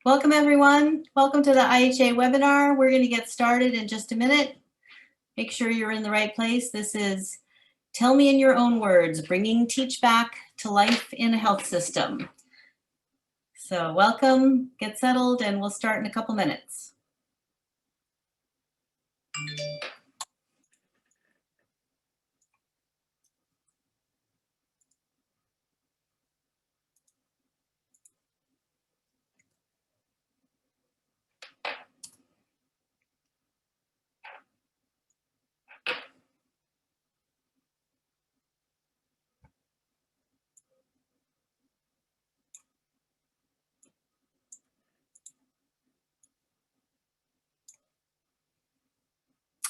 Welcome everyone. Welcome to the IHA webinar. We're going to get started in just a minute. Make sure you're in the right place. This is Tell Me in Your Own Words, Bringing Teach Back to Life in a Health System. So welcome, get settled, and we'll start in a couple minutes.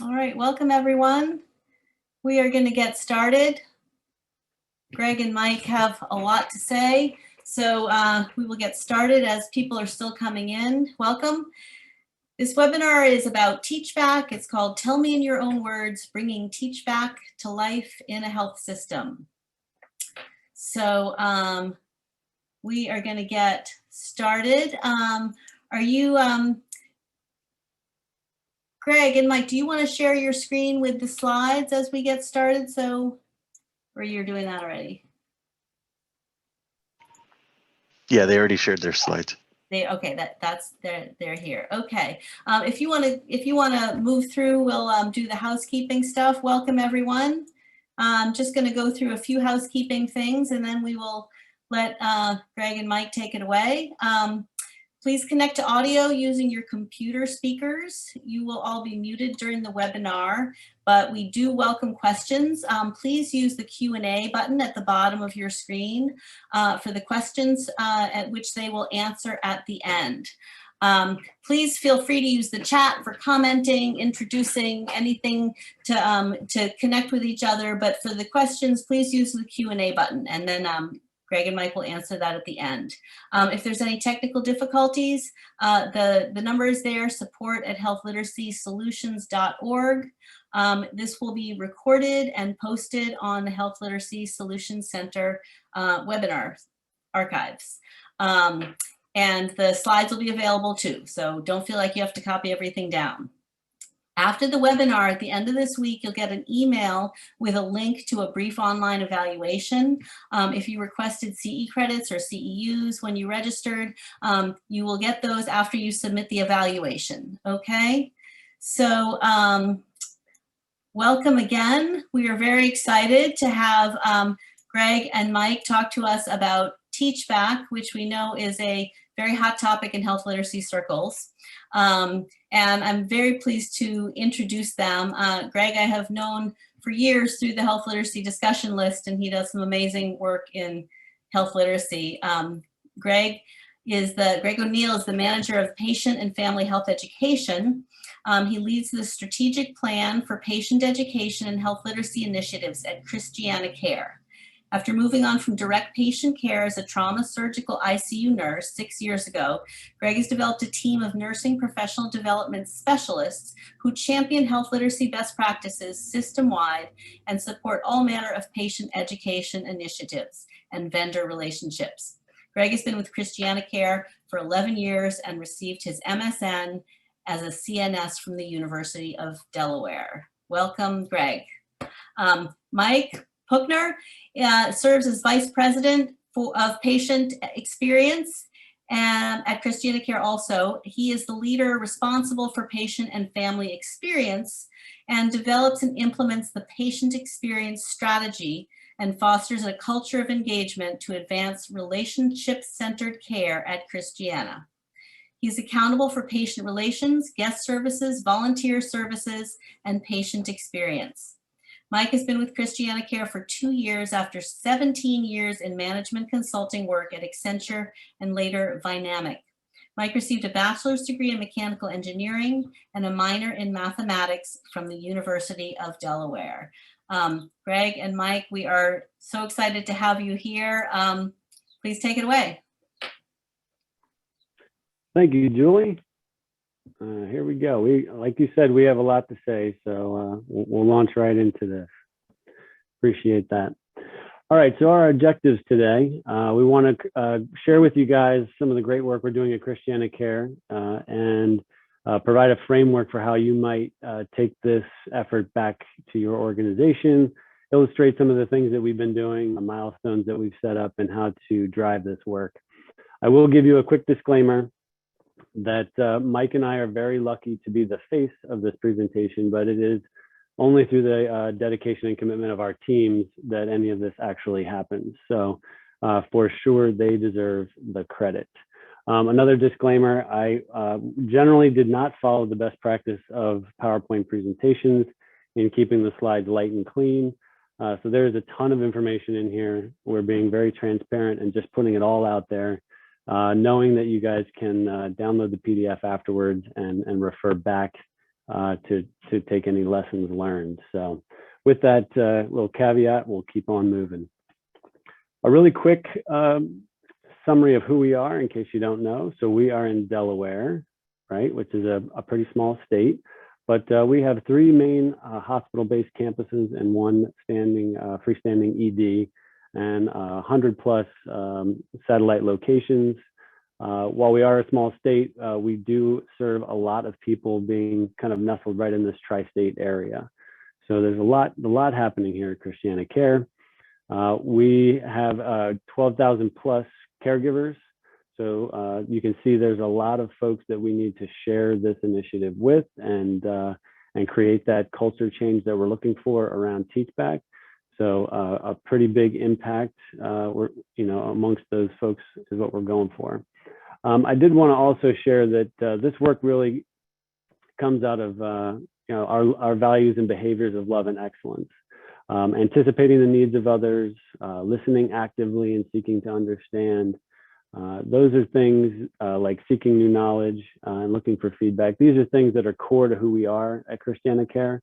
All right, welcome everyone. We are going to get started. Greg and Mike have a lot to say, so we will get started as people are still coming in. Welcome. This webinar is about Teach Back. It's called Tell Me in Your Own Words, Bringing Teach Back to Life in a Health System. So we are going to get started. Greg and Mike, do you want to share your screen with the slides as we get started? Or you're doing that already? Yeah, they already shared their slides. They're here. Okay. If you want to move through, we'll do the housekeeping stuff. Welcome everyone. I'm just going to go through a few housekeeping things and then we will let Greg and Mike take it away. Please connect to audio using your computer speakers. You will all be muted during the webinar, but we do welcome questions. Please use the Q&A button at the bottom of your screen for the questions at which they will answer at the end. Please feel free to use the chat for commenting, introducing, anything to connect with each other, but for the questions, please use the Q&A button and then Greg and Mike will answer that at the end. If there's any technical difficulties, the number is there, support@healthliteracysolutions.org. This will be recorded and posted on the Health Literacy Solutions Center webinar archives. And the slides will be available too, so don't feel like you have to copy everything down. After the webinar, at the end of this week, you'll get an email with a link to a brief online evaluation. If you requested CE credits or CEUs when you registered, you will get those after you submit the evaluation, okay? So welcome again. We are very excited to have Greg and Mike talk to us about Teach Back, which we know is a very hot topic in health literacy circles. And I'm very pleased to introduce them. Greg, I have known for years through the health literacy discussion list, and he does some amazing work in health literacy. Greg O'Neill is the manager of patient and family health education. He leads the strategic plan for patient education and health literacy initiatives at Christiana Care. After moving on from direct patient care as a trauma surgical ICU nurse 6 years ago, Greg has developed a team of nursing professional development specialists who champion health literacy best practices system-wide and support all manner of patient education initiatives and vendor relationships. Greg has been with Christiana Care for 11 years and received his MSN as a CNS from the University of Delaware. Welcome, Greg. Mike Puckner serves as Vice President of Patient Experience at Christiana Care also. He is the leader responsible for patient and family experience and develops and implements the patient experience strategy and fosters a culture of engagement to advance relationship-centered care at Christiana. He's accountable for patient relations, guest services, volunteer services, and patient experience. Mike has been with Christiana Care for 2 years after 17 years in management consulting work at Accenture and later Vynamic. Mike received a bachelor's degree in mechanical engineering and a minor in mathematics from the University of Delaware. Greg and Mike, we are so excited to have you here. Please take it away. Thank you, Julie. Here we go. Like you said, we have a lot to say, so we'll launch right into this. Appreciate that. All right, so our objectives today, we want to share with you guys some of the great work we're doing at Christiana Care and provide a framework for how you might take this effort back to your organization, illustrate some of the things that we've been doing, the milestones that we've set up, and how to drive this work. I will give you a quick disclaimer that Mike and I are very lucky to be the face of this presentation, but it is only through the dedication and commitment of our teams that any of this actually happens. So for sure, they deserve the credit. Another disclaimer, I generally did not follow the best practice of PowerPoint presentations in keeping the slides light and clean. So there is a ton of information in here. We're being very transparent and just putting it all out there, knowing that you guys can download the PDF afterwards and refer back to take any lessons learned. So with that little caveat, we'll keep on moving. A really quick summary of who we are in case you don't know. So we are in Delaware, right, which is a pretty small state, but we have 3 main hospital-based campuses and 1 freestanding ED and 100+ satellite locations. While we are a small state, we do serve a lot of people being kind of nestled right in this tri-state area. So there's a lot happening here at Christiana Care. We have 12,000+ caregivers. So you can see there's a lot of folks that we need to share this initiative with and create that culture change that we're looking for around Teach Back. So a pretty big impact, amongst those folks is what we're going for. I did want to also share that this work really comes out of our values and behaviors of love and excellence, anticipating the needs of others, listening actively and seeking to understand. Those are things like seeking new knowledge and looking for feedback. These are things that are core to who we are at Christiana Care.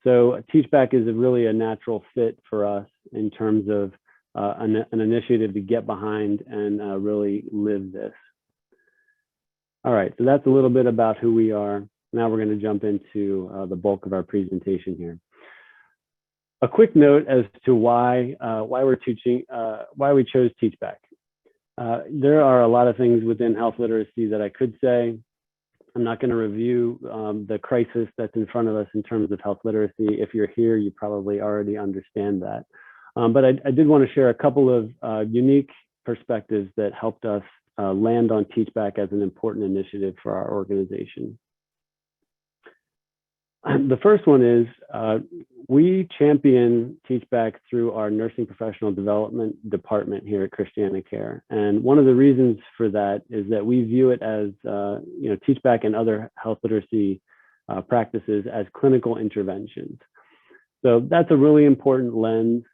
So Teach Back is really a natural fit for us in terms of an initiative to get behind and really live this. All right, so that's a little bit about who we are. Now we're going to jump into the bulk of our presentation here. A quick note as to why we chose Teach Back. There are a lot of things within health literacy that I could say. I'm not going to review the crisis that's in front of us in terms of health literacy. If you're here, you probably already understand that. But I did want to share a couple of unique perspectives that helped us land on Teach Back as an important initiative for our organization. The first one is we champion Teach Back through our nursing professional development department here at Christiana Care. And one of the reasons for that is that we view it as, Teach Back and other health literacy practices as clinical interventions. So that's a really important lens.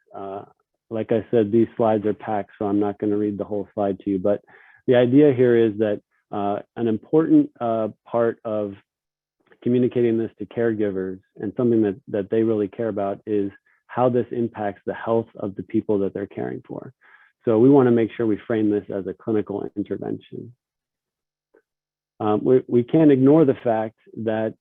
Like I said, these slides are packed, so I'm not going to read the whole slide to you. But the idea here is that an important part of communicating this to caregivers and something that they really care about is how this impacts the health of the people that they're caring for. So we want to make sure we frame this as a clinical intervention. We can't ignore the fact that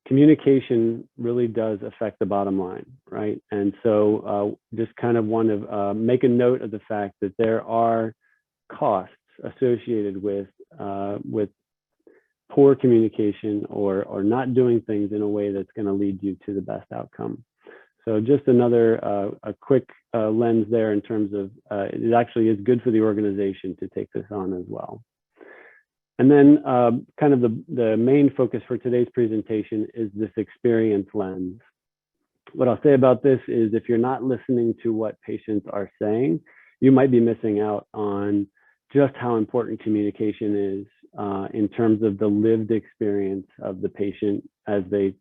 communication really does affect the bottom line, right? And so just kind of want to make a note of the fact that there are costs associated with poor communication or not doing things in a way that's going to lead you to the best outcome. So just another a quick lens there in terms of it actually is good for the organization to take this on as well. And then kind of the main focus for today's presentation is this experience lens. What I'll say about this is if you're not listening to what patients are saying, you might be missing out on just how important communication is in terms of the lived experience of the patient as they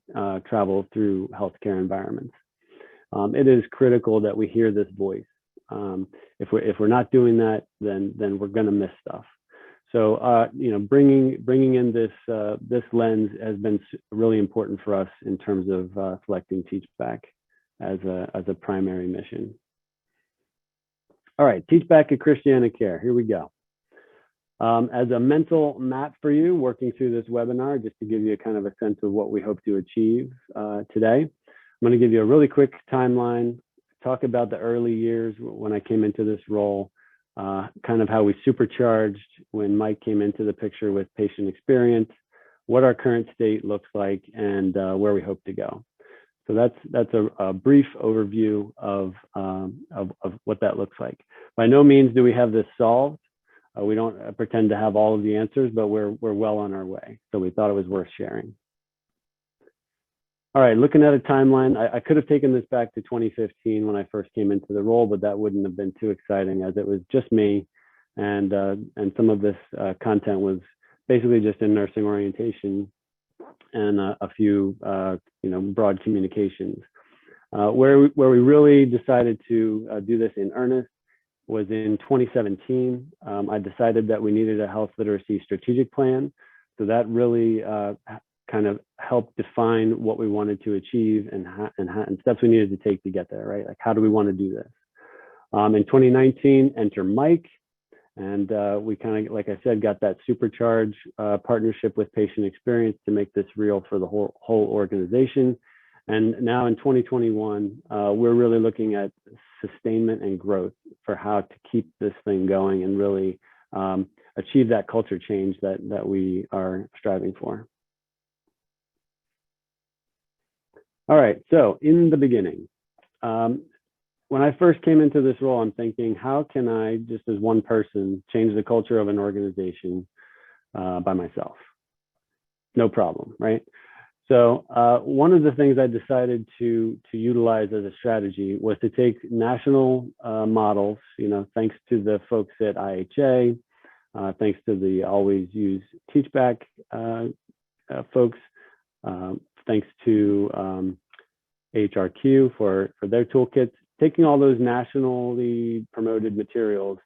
travel through healthcare environments. It is critical that we hear this voice. If we're not doing that, then we're going to miss stuff. So bringing in this lens has been really important for us in terms of selecting Teach Back as a primary mission. All right, Teach Back at Christiana Care. Here we go. As a mental map for you, working through this webinar, just to give you a kind of a sense of what we hope to achieve today. I'm going to give you a really quick timeline, talk about the early years when I came into this role, kind of how we supercharged when Mike came into the picture with patient experience, what our current state looks like, and where we hope to go. So that's a brief overview of what that looks like. By no means do we have this solved. We don't pretend to have all of the answers, but we're well on our way. So we thought it was worth sharing. All right, looking at a timeline, I could have taken this back to 2015 when I first came into the role, but that wouldn't have been too exciting as it was just me, and some of this content was basically just in nursing orientation and a few broad communications. Where we really decided to do this in earnest was in 2017. I decided that we needed a health literacy strategic plan, so that really kind of helped define what we wanted to achieve and steps we needed to take to get there, right? Like, how do we want to do this? In 2019, enter Mike, and we kind of, like I said, got that supercharge partnership with patient experience to make this real for the whole organization. And now in 2021, we're really looking at sustainment and growth for how to keep this thing going and really achieve that culture change that we are striving for. All right, so in the beginning, when I first came into this role, I'm thinking, how can I, just as one person, change the culture of an organization by myself? No problem, right? So one of the things I decided to utilize as a strategy was to take national models, thanks to the folks at IHA, thanks to the Always Use Teach Back folks, thanks to HRQ for their toolkits, taking all those nationally promoted materials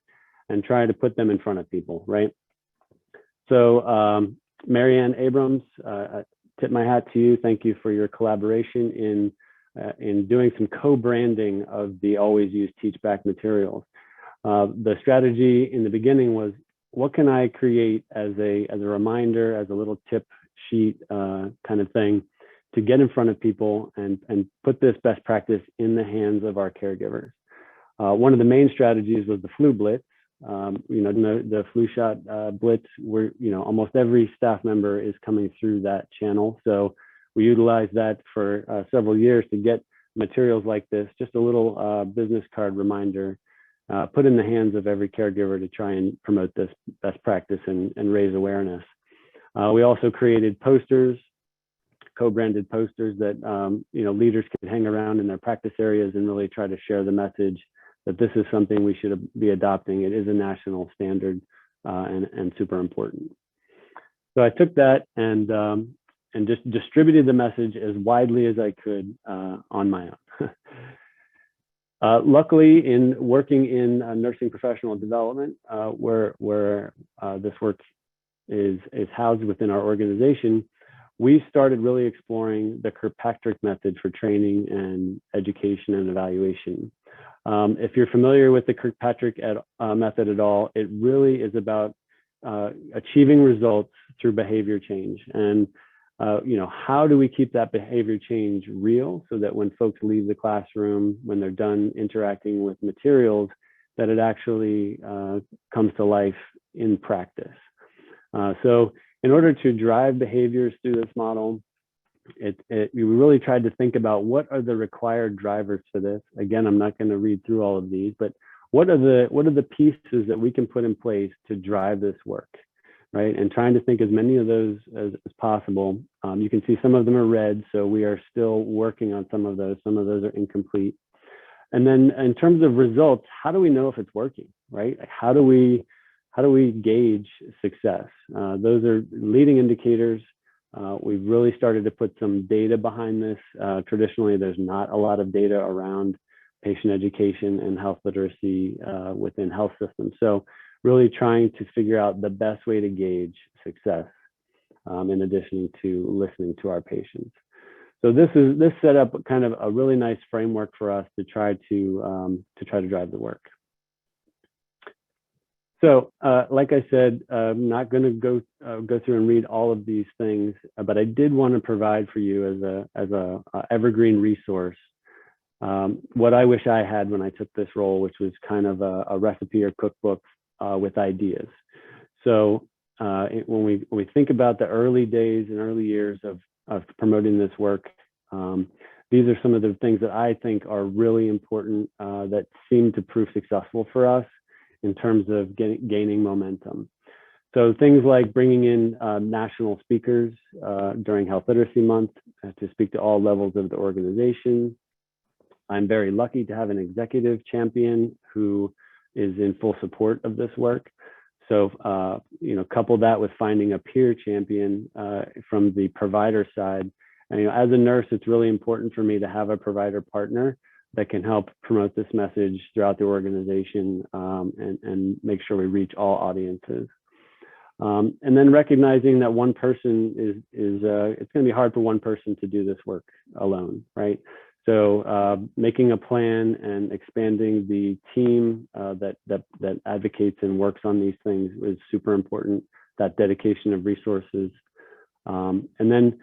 and trying to put them in front of people, right? So Marianne Abrams, tip my hat to you. Thank you for your collaboration in doing some co-branding of the Always Use Teach Back materials. The strategy in the beginning was, what can I create as a reminder, as a little tip sheet kind of thing, to get in front of people and put this best practice in the hands of our caregivers. One of the main strategies was the flu blitz. The flu shot blitz, where almost every staff member is coming through that channel. So we utilized that for several years to get materials like this, just a little business card reminder, put in the hands of every caregiver to try and promote this best practice and raise awareness. We also created posters, co-branded posters that leaders could hang around in their practice areas and really try to share the message that this is something we should be adopting. It is a national standard and super important. So I took that and just distributed the message as widely as I could on my own. Luckily, in working in nursing professional development, where this work is housed within our organization, we started really exploring the Kirkpatrick method for training and education and evaluation. If you're familiar with the Kirkpatrick method at all, it really is about achieving results through behavior change. And how do we keep that behavior change real so that when folks leave the classroom, when they're done interacting with materials, that it actually comes to life in practice. So in order to drive behaviors through this model, we really tried to think about what are the required drivers for this. Again, I'm not going to read through all of these, but what are the pieces that we can put in place to drive this work, right? And trying to think as many of those as possible. You can see some of them are red, so we are still working on some of those. Some of those are incomplete. And then in terms of results, how do we know if it's working, right? How do we gauge success? Those are leading indicators. We've really started to put some data behind this. Traditionally, there's not a lot of data around patient education and health literacy within health systems. So really trying to figure out the best way to gauge success in addition to listening to our patients. So this set up kind of a really nice framework for us to try to drive the work. So, like I said, I'm not going to go through and read all of these things, but I did want to provide for you as a evergreen resource what I wish I had when I took this role, which was kind of a recipe or cookbook with ideas. So when we think about the early days and early years of promoting this work, these are some of the things that I think are really important that seem to prove successful for us in terms of gaining momentum. So things like bringing in national speakers during Health Literacy Month to speak to all levels of the organization. I'm very lucky to have an executive champion who is in full support of this work. So, couple that with finding a peer champion from the provider side. And, as a nurse, it's really important for me to have a provider partner that can help promote this message throughout the organization and make sure we reach all audiences. And then recognizing that one person it's going to be hard for one person to do this work alone, right? So making a plan and expanding the team that advocates and works on these things is super important, that dedication of resources. And then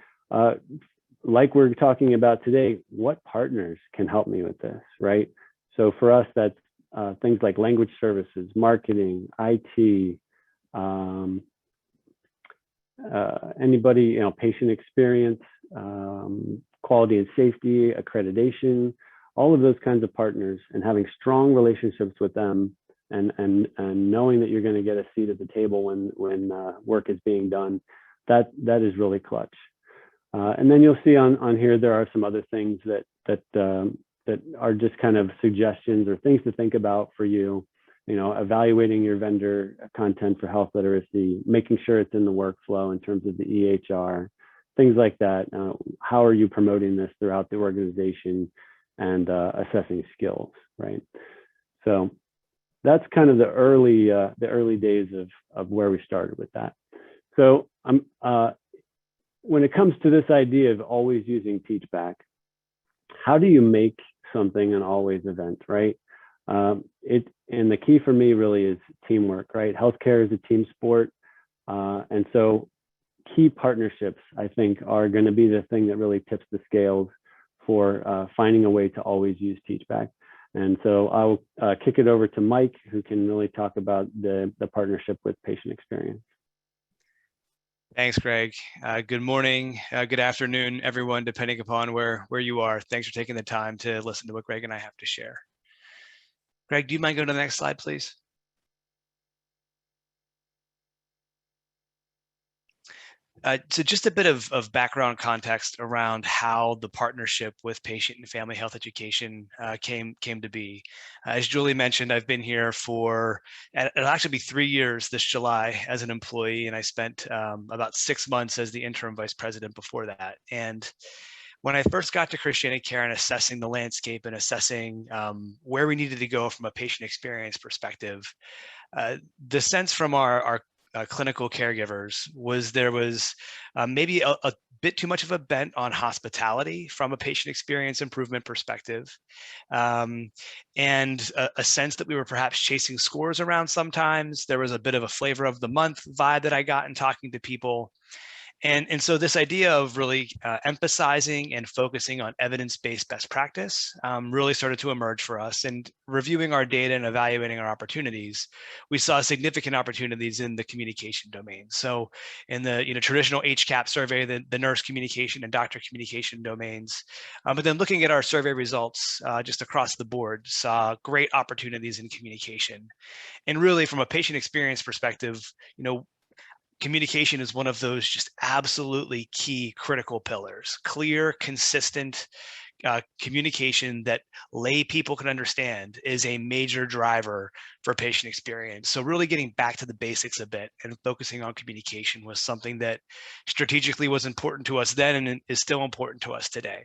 like we're talking about today, what partners can help me with this, right? So for us, that's things like language services, marketing, IT, anybody, patient experience, quality and safety, accreditation, all of those kinds of partners, and having strong relationships with them, and knowing that you're going to get a seat at the table when work is being done, that is really clutch. And then you'll see on here there are some other things that are just kind of suggestions or things to think about for you. Evaluating your vendor content for health literacy, making sure it's in the workflow in terms of the EHR, things like that. How are you promoting this throughout the organization, and assessing skills, right? So that's kind of the early days of where we started with that. So when it comes to this idea of always using Teachback, how do you make something an always event, right? And the key for me really is teamwork, right? Healthcare is a team sport. And so key partnerships, I think, are going to be the thing that really tips the scales for finding a way to always use Teachback. And so I'll kick it over to Mike, who can really talk about the partnership with patient experience. Thanks, Greg. Good morning, good afternoon, everyone, depending upon where you are. Thanks for taking the time to listen to what Greg and I have to share. Greg, do you mind going to the next slide, please? So just a bit of background context around how the partnership with patient and family health education came to be. As Julie mentioned, I've been here it'll actually be 3 years this July as an employee, and I spent about 6 months as the interim vice president before that. And when I first got to Christiana Care and assessing the landscape and assessing where we needed to go from a patient experience perspective, the sense from our clinical caregivers was there was maybe a bit too much of a bent on hospitality from a patient experience improvement perspective, and a sense that we were perhaps chasing scores around sometimes. There was a bit of a flavor of the month vibe that I got in talking to people. And so this idea of really emphasizing and focusing on evidence-based best practice really started to emerge for us. And reviewing our data and evaluating our opportunities, we saw significant opportunities in the communication domain. So in the traditional HCAP survey, the nurse communication and doctor communication domains, but then looking at our survey results just across the board, saw great opportunities in communication. And really from a patient experience perspective, communication is one of those just absolutely key critical pillars. Clear, consistent communication that lay people can understand is a major driver for patient experience. So really getting back to the basics a bit and focusing on communication was something that strategically was important to us then and is still important to us today.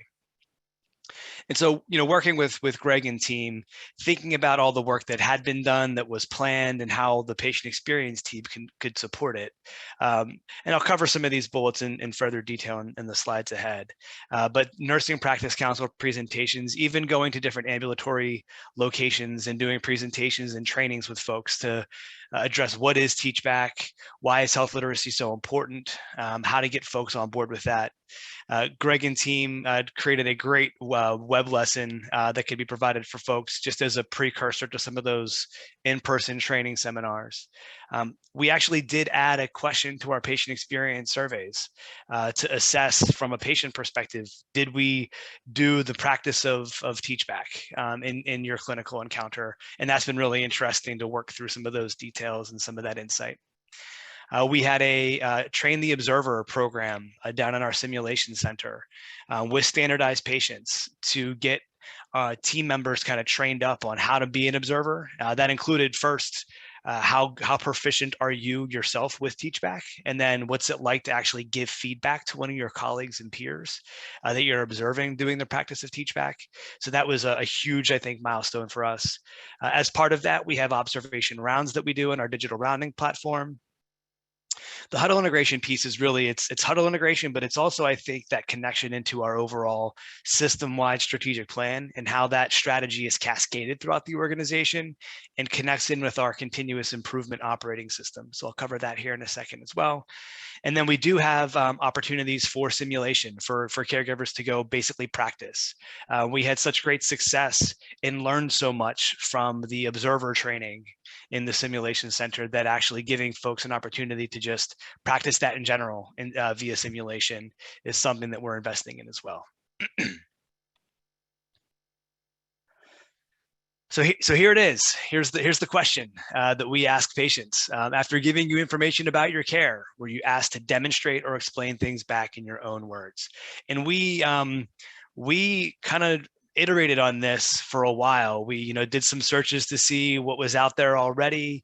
And so, working with Greg and team, thinking about all the work that had been done, that was planned, and how the patient experience team could support it. And I'll cover some of these bullets in further detail in the slides ahead. But nursing practice council presentations, even going to different ambulatory locations and doing presentations and trainings with folks to address what is Teachback, why is health literacy so important, how to get folks on board with that, Greg and team created a great web lesson that could be provided for folks just as a precursor to some of those in-person training seminars. We actually did add a question to our patient experience surveys to assess from a patient perspective, did we do the practice of teachback in your clinical encounter? And that's been really interesting to work through some of those details and some of that insight. We had a Train the Observer program down in our simulation center with standardized patients to get team members kind of trained up on how to be an observer. That included first, how proficient are you yourself with teachback? And then what's it like to actually give feedback to one of your colleagues and peers that you're observing doing the practice of teachback? So that was a huge, I think, milestone for us. As part of that, we have observation rounds that we do in our digital rounding platform. The huddle integration piece is really, it's huddle integration, but it's also, I think, that connection into our overall system-wide strategic plan and how that strategy is cascaded throughout the organization and connects in with our continuous improvement operating system. So I'll cover that here in a second as well. And then we do have opportunities for simulation for caregivers to go basically practice. We had such great success and learned so much from the observer training in the simulation center that actually giving folks an opportunity to just practice that in general via simulation is something that we're investing in as well. So here it is. Here's the question that we ask patients. After giving you information about your care, were you asked to demonstrate or explain things back in your own words? And we kind of iterated on this for a while. We did some searches to see what was out there already.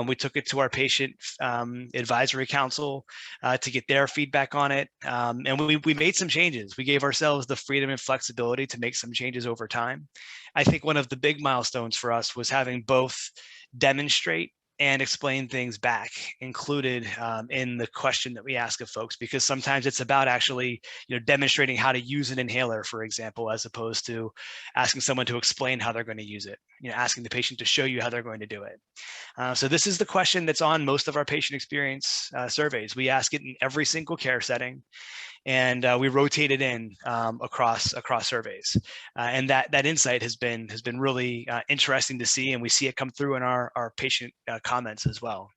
We took it to our patient advisory council to get their feedback on it. And we made some changes. We gave ourselves the freedom and flexibility to make some changes over time. I think one of the big milestones for us was having both demonstrate and explain things back included in the question that we ask of folks, because sometimes it's about actually demonstrating how to use an inhaler, for example, as opposed to asking someone to explain how they're going to use it, asking the patient to show you how they're going to do it. So this is the question that's on most of our patient experience surveys. We ask it in every single care setting, and we rotate it in across surveys. And that insight has been really interesting to see, and we see it come through in our patient comments as well.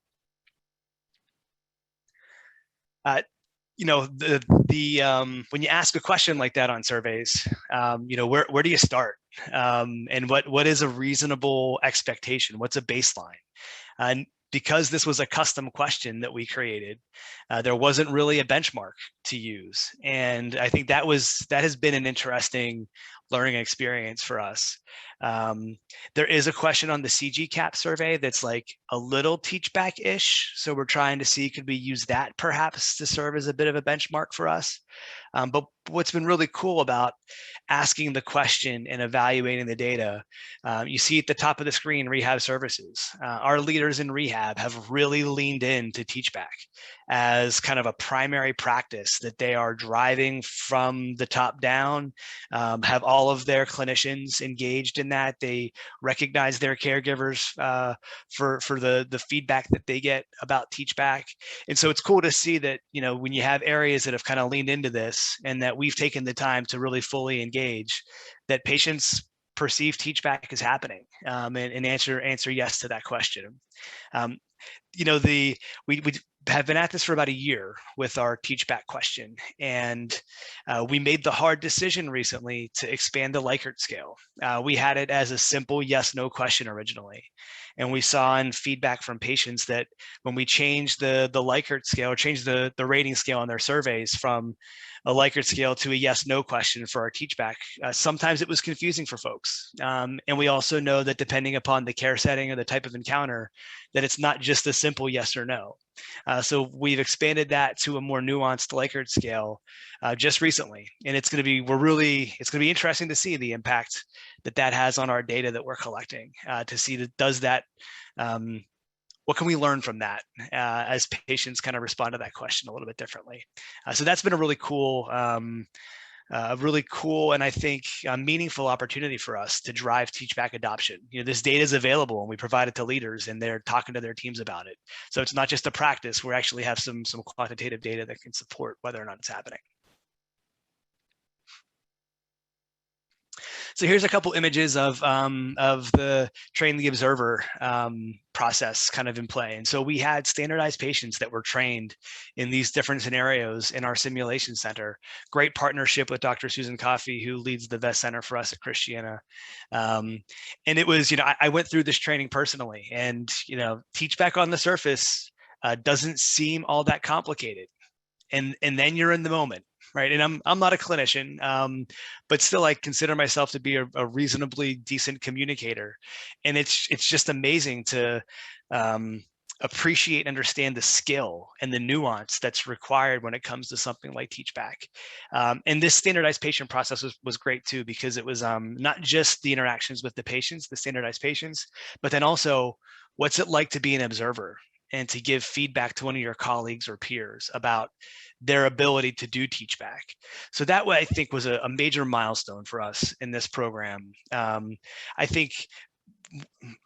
When you ask a question like that on surveys, where do you start? And what is a reasonable expectation? What's a baseline? And because this was a custom question that we created, there wasn't really a benchmark to use. And I think that has been an interesting learning experience for us. There is a question on the CG-CAP survey that's like a little teach-back-ish. So we're trying to see, could we use that perhaps to serve as a bit of a benchmark for us? But what's been really cool about asking the question and evaluating the data, you see at the top of the screen, rehab services. Our leaders in rehab have really leaned into teachback as kind of a primary practice that they are driving from the top down, have all of their clinicians engaged in that. They recognize their caregivers for the feedback that they get about teachback. And so it's cool to see that, when you have areas that have kind of leaned into this and that we've taken the time to really fully engage, that patients perceive teachback as happening and answer yes to that question. We have been at this for about a year with our teachback question, and we made the hard decision recently to expand the Likert scale. We had it as a simple yes/no question originally, and we saw in feedback from patients that when we changed the Likert scale, or changed the rating scale on their surveys from a Likert scale to a yes/no question for our teachback, sometimes it was confusing for folks. And we also know that depending upon the care setting or the type of encounter, that it's not just a simple yes or no. So we've expanded that to a more nuanced Likert scale just recently, and it's going to be interesting to see the impact that has on our data that we're collecting, to see what can we learn from that as patients kind of respond to that question a little bit differently. So that's been a really cool and I think a meaningful opportunity for us to drive teachback adoption. This data is available and we provide it to leaders and they're talking to their teams about it. So it's not just a practice. We actually have some quantitative data that can support whether or not it's happening. So here's a couple images of the train the observer process kind of in play. And so we had standardized patients that were trained in these different scenarios in our simulation center. Great partnership with Dr. Susan Coffey, who leads the VEST Center for us at Christiana. And it was, I went through this training personally, and, teach back on the surface doesn't seem all that complicated. And then you're in the moment. Right. And I'm not a clinician, but still I consider myself to be a reasonably decent communicator. And it's just amazing to appreciate and understand the skill and the nuance that's required when it comes to something like TeachBack. And this standardized patient process was great too, because it was not just the interactions with the patients, the standardized patients, but then also what's it like to be an observer and to give feedback to one of your colleagues or peers about their ability to do TeachBack. So that way, I think, was a major milestone for us in this program. I think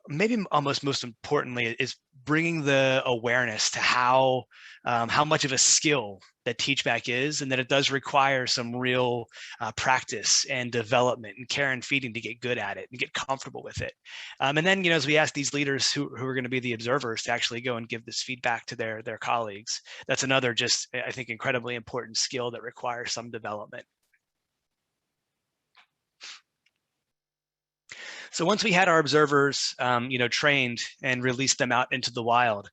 maybe almost most importantly is bringing the awareness to how much of a skill that TeachBack is, and that it does require some real practice and development and care and feeding to get good at it and get comfortable with it. And then, as we ask these leaders who are going to be the observers to actually go and give this feedback to their colleagues, that's another just, I think, incredibly important skill that requires some development. So once we had our observers, trained and released them out into the wild,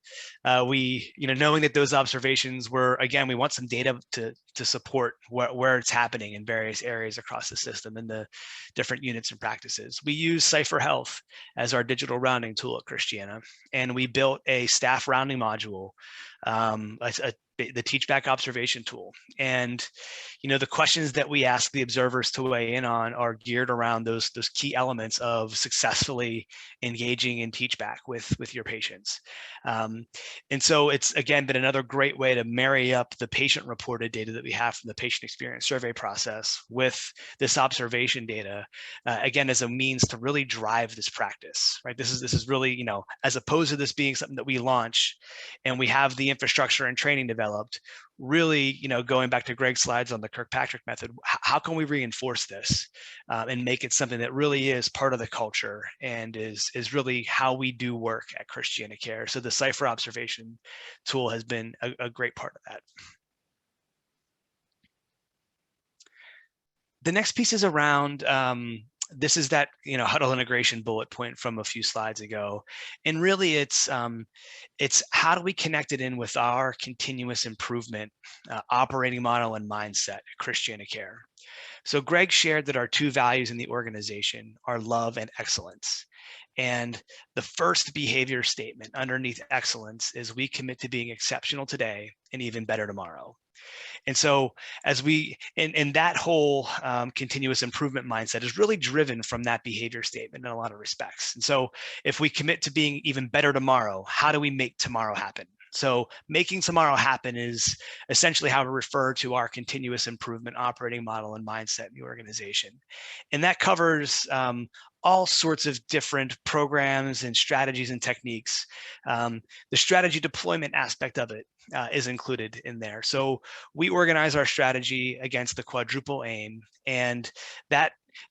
we, knowing that those observations were, again, we want some data to support where it's happening in various areas across the system and the different units and practices. We use Cypher Health as our digital rounding tool at Christiana, and we built a staff rounding module, the TeachBack observation tool. And, the questions that we ask the observers to weigh in on are geared around those key elements of successfully engaging in TeachBack with your patients. And so it's, again, been another great way to marry up the patient reported data that we have from the patient experience survey process with this observation data, again, as a means to really drive this practice, right? This is really, as opposed to this being something that we launch and we have the infrastructure and training developed, really, going back to Greg's slides on the Kirkpatrick method, how can we reinforce this and make it something that really is part of the culture and is really how we do work at Christiana Care? So the Cypher observation tool has been a great part of that. The next piece is around, this is that huddle integration bullet point from a few slides ago, and really it's how do we connect it in with our continuous improvement operating model and mindset at Christiana Care. So Greg shared that our two values in the organization are love and excellence. And the first behavior statement underneath excellence is we commit to being exceptional today and even better tomorrow. And so as we, and that whole continuous improvement mindset is really driven from that behavior statement in a lot of respects. And so if we commit to being even better tomorrow, how do we make tomorrow happen? So making tomorrow happen is essentially how we refer to our continuous improvement operating model and mindset in the organization. And that covers all sorts of different programs and strategies and techniques. The strategy deployment aspect of it is included in there. So we organize our strategy against the quadruple aim, and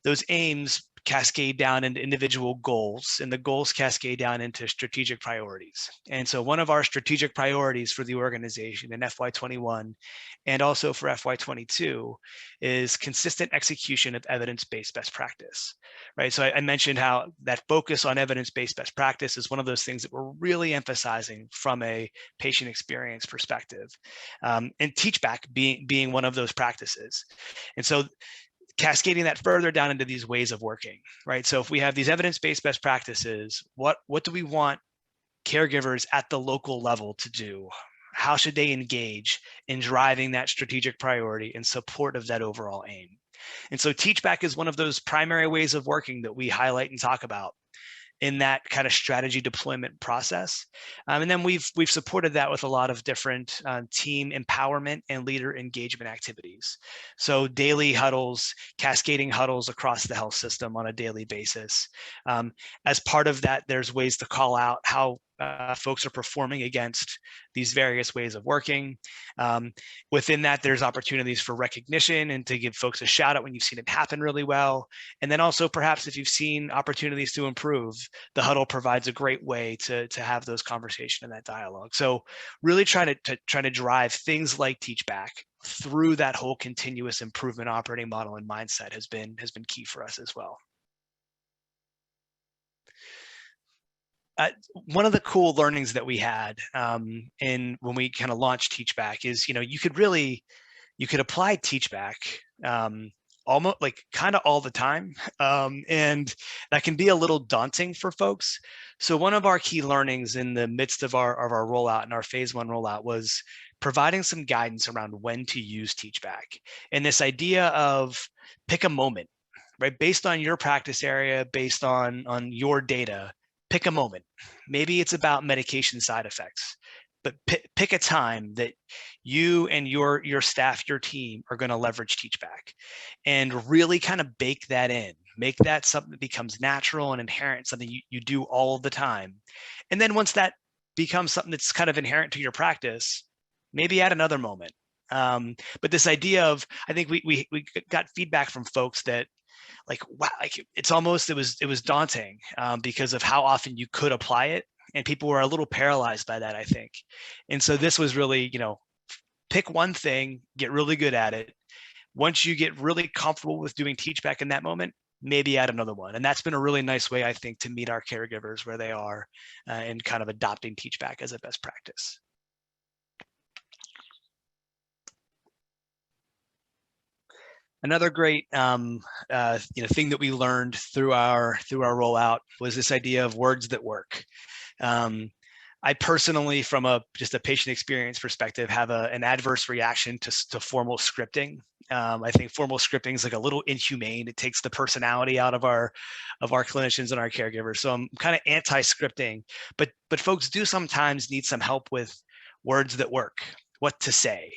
those aims cascade down into individual goals, and the goals cascade down into strategic priorities. And so one of our strategic priorities for the organization in FY21 and also for FY22 is consistent execution of evidence-based best practice, right? So I mentioned how that focus on evidence-based best practice is one of those things that we're really emphasizing from a patient experience perspective, and TeachBack being one of those practices. And so cascading that further down into these ways of working, right? So if we have these evidence-based best practices, what do we want caregivers at the local level to do? How should they engage in driving that strategic priority in support of that overall aim? And so TeachBack is one of those primary ways of working that we highlight and talk about in that kind of strategy deployment process. And then we've supported that with a lot of different team empowerment and leader engagement activities. So daily huddles, cascading huddles across the health system on a daily basis. As part of that, there's ways to call out how folks are performing against these various ways of working. Within that, there's opportunities for recognition and to give folks a shout out when you've seen it happen really well. And then also perhaps if you've seen opportunities to improve, the huddle provides a great way to have those conversations and that dialogue. So really trying to drive things like Teach Back through that whole continuous improvement operating model and mindset has been key for us as well. One of the cool learnings that we had when we kind of launched Teach Back is, you could apply Teach Back almost like kind of all the time. And that can be a little daunting for folks. So one of our key learnings in the midst of our rollout and our phase 1 rollout was providing some guidance around when to use Teach Back. And this idea of pick a moment, right? Based on your practice area, based on your data, pick a moment. Maybe it's about medication side effects, but pick a time that you and your staff, your team are going to leverage Teach Back, and really kind of bake that in. Make that something that becomes natural and inherent, something you do all the time. And then once that becomes something that's kind of inherent to your practice, maybe add another moment. But this idea of, I think we got feedback from folks that, like, wow, like it was daunting because of how often you could apply it, and people were a little paralyzed by that, I think. And so this was really, pick one thing, get really good at it. Once you get really comfortable with doing Teach Back in that moment, maybe add another one. And that's been a really nice way, I think, to meet our caregivers where they are and kind of adopting Teach Back as a best practice. Another great thing that we learned through our rollout was this idea of words that work. I personally, from just a patient experience perspective, have an adverse reaction to formal scripting. I think formal scripting is like a little inhumane. It takes the personality out of our clinicians and our caregivers. So I'm kind of anti-scripting, but folks do sometimes need some help with words that work, what to say.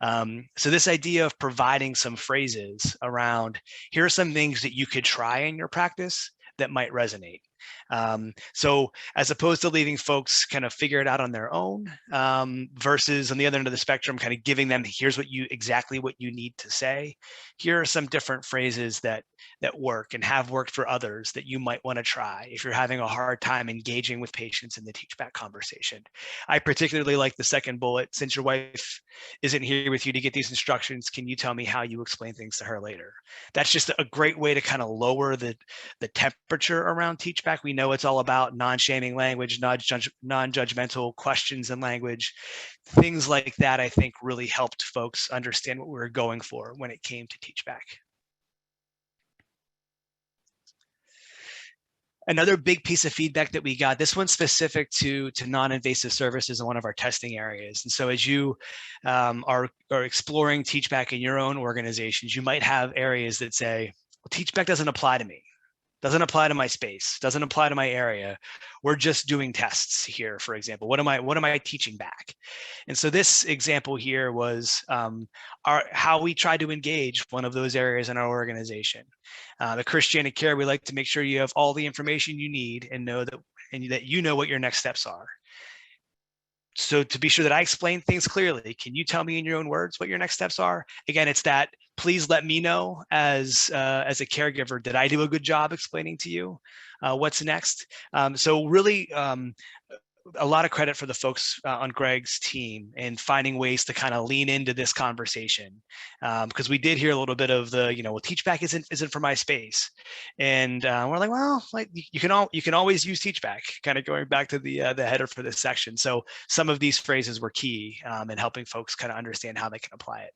So this idea of providing some phrases around, here are some things that you could try in your practice that might resonate. So as opposed to leaving folks kind of figure it out on their own, versus on the other end of the spectrum, kind of giving them, here's exactly what you need to say. Here are some different phrases that work and have worked for others that you might want to try if you're having a hard time engaging with patients in the Teach Back conversation. I particularly like the second bullet. Since your wife isn't here with you to get these instructions, can you tell me how you explain things to her later? That's just a great way to kind of lower the temperature around Teach Back. We know it's all about non-shaming language, non-judgmental questions and language. Things like that, I think, really helped folks understand what we were going for when it came to Teach Back. Another big piece of feedback that we got, this one's specific to non-invasive services in one of our testing areas. And so as you are exploring Teach Back in your own organizations, you might have areas that say, well, Teach Back doesn't apply to me. Doesn't apply to my space, doesn't apply to my area. We're just doing tests here, for example. What am I teaching back? And so this example here was how we try to engage one of those areas in our organization. The Christianic Care, we like to make sure you have all the information you need and that you know what your next steps are. So to be sure that I explain things clearly, can you tell me in your own words what your next steps are? Again, it's that, please let me know as a caregiver, did I do a good job explaining to you what's next? So really a lot of credit for the folks on Greg's team in finding ways to kind of lean into this conversation, because we did hear a little bit of the, well, Teach Back isn't for my space, and we're like, well, like you can always use Teach Back. Kind of going back to the header for this section. So some of these phrases were key in helping folks kind of understand how they can apply it.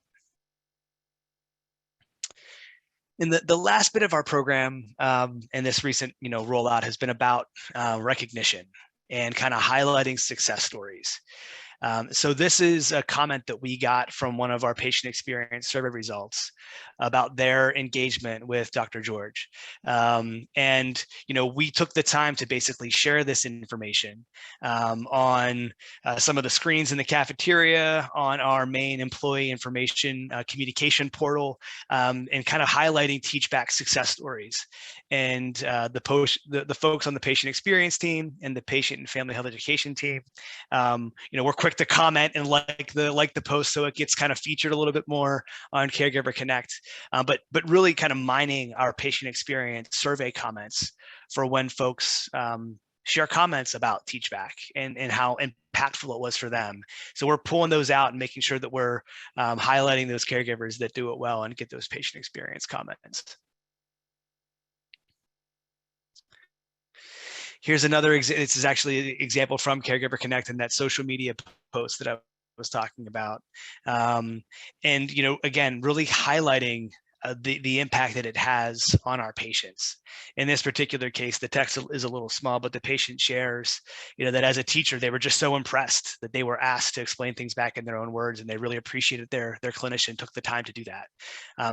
And the last bit of our program and this recent rollout has been about recognition and kind of highlighting success stories. So this is a comment that we got from one of our patient experience survey results about their engagement with Dr. George. And we took the time to basically share this information on some of the screens in the cafeteria, on our main employee information communication portal, and kind of highlighting Teach Back success stories. and the folks on the patient experience team and the patient and family health education team, we're quick to comment and like the post, so it gets kind of featured a little bit more on Caregiver Connect. But really kind of mining our patient experience survey comments for when folks share comments about TeachBack and how impactful it was for them. So we're pulling those out and making sure that we're highlighting those caregivers that do it well and get those patient experience comments. Here's another this is actually an example from Caregiver Connect and that social media post that I was talking about. And, again, really highlighting the impact that it has on our patients. In this particular case, the text is a little small, but the patient shares, that as a teacher, they were just so impressed that they were asked to explain things back in their own words, and they really appreciated their clinician took the time to do that.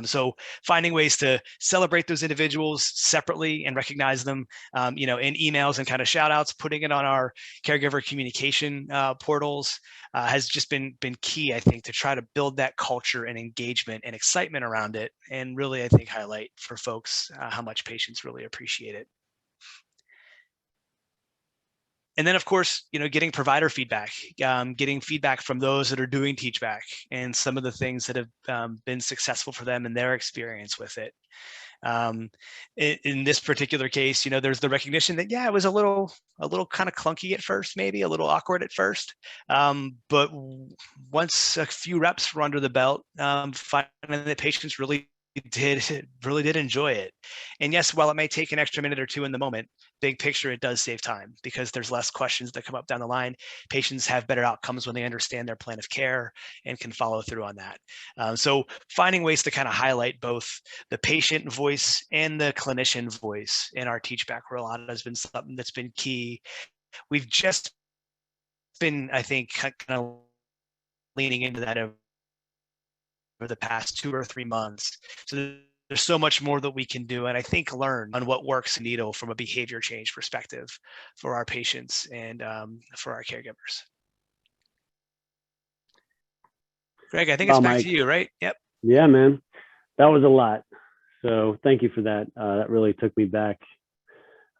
So finding ways to celebrate those individuals separately and recognize them, in emails and kind of shout outs, putting it on our caregiver communication portals has just been key, I think, to try to build that culture and engagement and excitement around it. And really, I think, highlight for folks how much patients really appreciate it. And then, of course, getting provider feedback, getting feedback from those that are doing TeachBack and some of the things that have been successful for them and their experience with it. In this particular case, there's the recognition that, it was a little kind of clunky at first, maybe a little awkward at first. But once a few reps were under the belt, finding that patients really did enjoy it. And yes, while it may take an extra minute or two in the moment, big picture, it does save time because there's less questions that come up down the line. Patients have better outcomes when they understand their plan of care and can follow through on that. So finding ways to kind of highlight both the patient voice and the clinician voice in our TeachBack rollout has been something that's been key. We've just been, I think, kind of leaning into that over the past 2 or 3 months. So there's so much more that we can do, and I think learn on what works in needle from a behavior change perspective for our patients and for our caregivers. Greg, I think it's back Mike. to you, right? Yep. Yeah, man, that was a lot. So thank you for that. That really took me back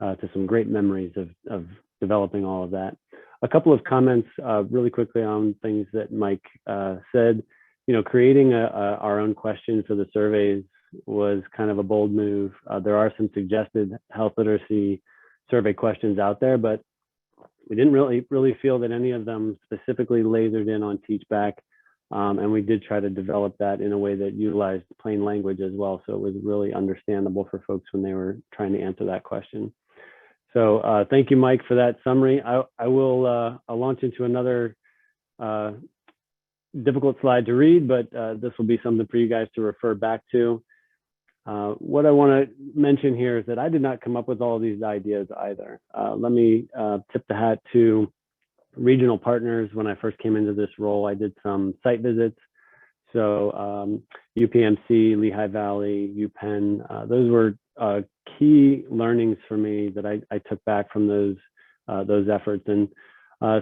to some great memories of developing all of that. A couple of comments really quickly on things that Mike said. Creating our own question for the surveys was kind of a bold move. There are some suggested health literacy survey questions out there, but we didn't really feel that any of them specifically lasered in on TeachBack. And we did try to develop that in a way that utilized plain language as well. So it was really understandable for folks when they were trying to answer that question. So thank you, Mike, for that summary. I'll launch into another difficult slide to read, but this will be something for you guys to refer back to. What I want to mention here is that I did not come up with all of these ideas either. Let me tip the hat to regional partners. When I first came into this role, I did some site visits. So UPMC, Lehigh Valley, UPenn, those were key learnings for me that I took back from those efforts. And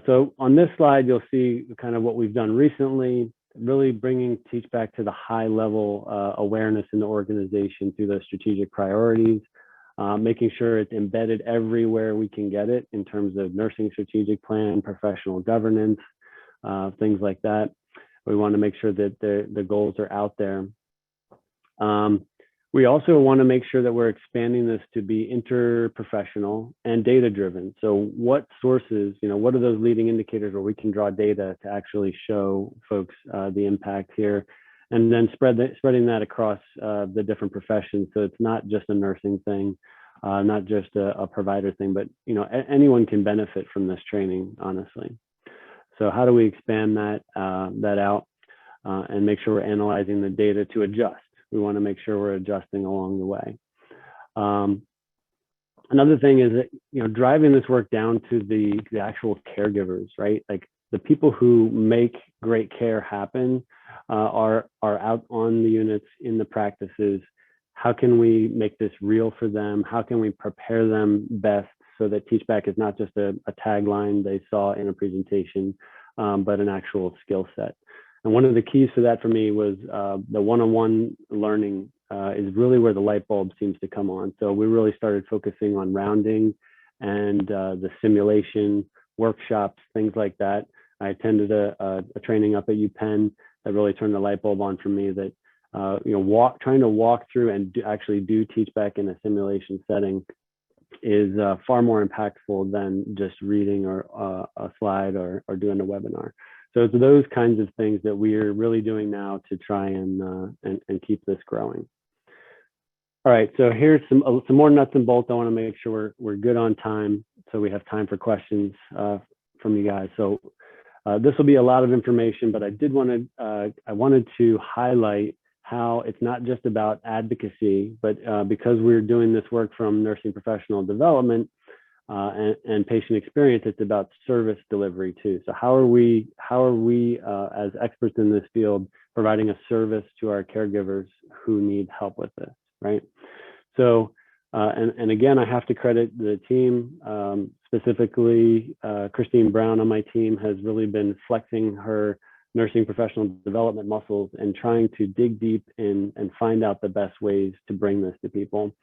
so on this slide, you'll see kind of what we've done recently, really bringing TeachBack to the high level awareness in the organization through those strategic priorities, making sure it's embedded everywhere we can get it in terms of nursing strategic plan, professional governance, things like that. We want to make sure that the goals are out there. We also want to make sure that we're expanding this to be interprofessional and data-driven. So what sources, what are those leading indicators where we can draw data to actually show folks the impact here, and then spreading that across the different professions. So it's not just a nursing thing, not just a provider thing, but anyone can benefit from this training, honestly. So how do we expand that out and make sure we're analyzing the data to adjust? We want to make sure we're adjusting along the way. Another thing is that, driving this work down to the actual caregivers, right? Like the people who make great care happen are out on the units, in the practices. How can we make this real for them? How can we prepare them best so that TeachBack is not just a tagline they saw in a presentation, but an actual skill set? And one of the keys to that for me was the one-on-one learning is really where the light bulb seems to come on. So we really started focusing on rounding and the simulation workshops, things like that. I attended a training up at UPenn that really turned the light bulb on for me that, trying to walk through and actually do teach back in a simulation setting is far more impactful than just reading or a slide or doing a webinar. So it's those kinds of things that we're really doing now to try and keep this growing. All right, so here's some more nuts and bolts. I want to make sure we're good on time, so we have time for questions from you guys. So this will be a lot of information, but I wanted to highlight how it's not just about advocacy, but because we're doing this work from nursing professional development and patient experience, it's about service delivery too. So how are we as experts in this field providing a service to our caregivers who need help with this, right? So, and again, I have to credit the team, specifically Christine Brown on my team has really been flexing her nursing professional development muscles and trying to dig deep in and find out the best ways to bring this to people.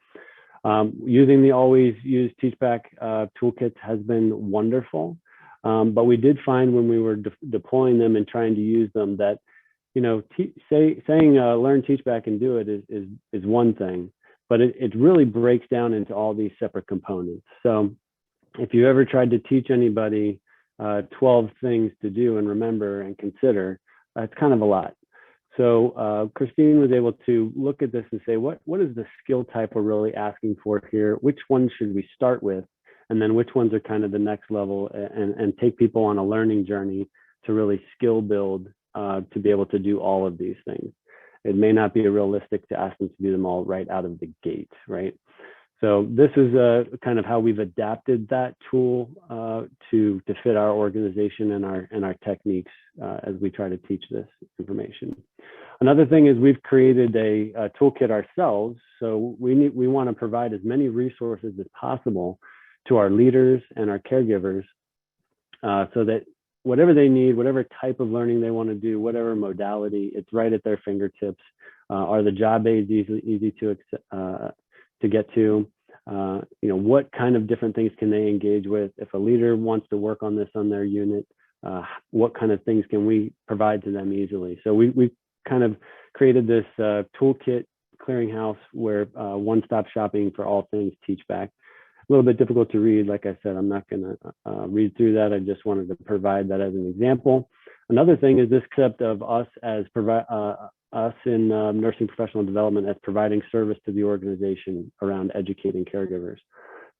Using the Always Use Teachback toolkits has been wonderful, but we did find when we were deploying them and trying to use them that, saying learn Teachback and do it is one thing, but it really breaks down into all these separate components. So if you ever tried to teach anybody 12 things to do and remember and consider, it's kind of a lot. So Christine was able to look at this and say, what is the skill type we're really asking for here? Which ones should we start with? And then which ones are kind of the next level, and take people on a learning journey to really skill build to be able to do all of these things. It may not be realistic to ask them to do them all right out of the gate, right? So this is kind of how we've adapted that tool to fit our organization and our techniques as we try to teach this information. Another thing is we've created a toolkit ourselves. So we want to provide as many resources as possible to our leaders and our caregivers so that whatever they need, whatever type of learning they want to do, whatever modality, it's right at their fingertips. Are the job aids easy to get to? What kind of different things can they engage with? If a leader wants to work on this on their unit, what kind of things can we provide to them easily? So we kind of created this toolkit clearinghouse where one-stop shopping for all things Teachback. A little bit difficult to read. Like I said, I'm not going to read through that. I just wanted to provide that as an example. Another thing is this concept of us as us in nursing professional development as providing service to the organization around educating caregivers.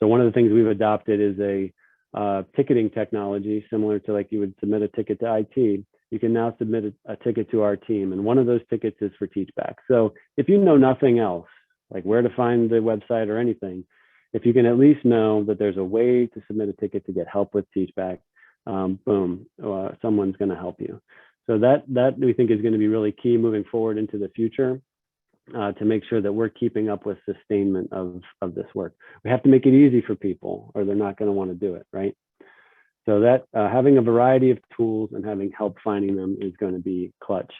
So one of the things we've adopted is a ticketing technology similar to like you would submit a ticket to IT. You can now submit a ticket to our team, and one of those tickets is for Teachback. So if you know nothing else, like where to find the website or anything, if you can at least know that there's a way to submit a ticket to get help with Teachback, boom, someone's going to help you. So that we think is going to be really key moving forward into the future to make sure that we're keeping up with sustainment of this work. We have to make it easy for people or they're not going to want to do it, right? So that having a variety of tools and having help finding them is going to be clutch.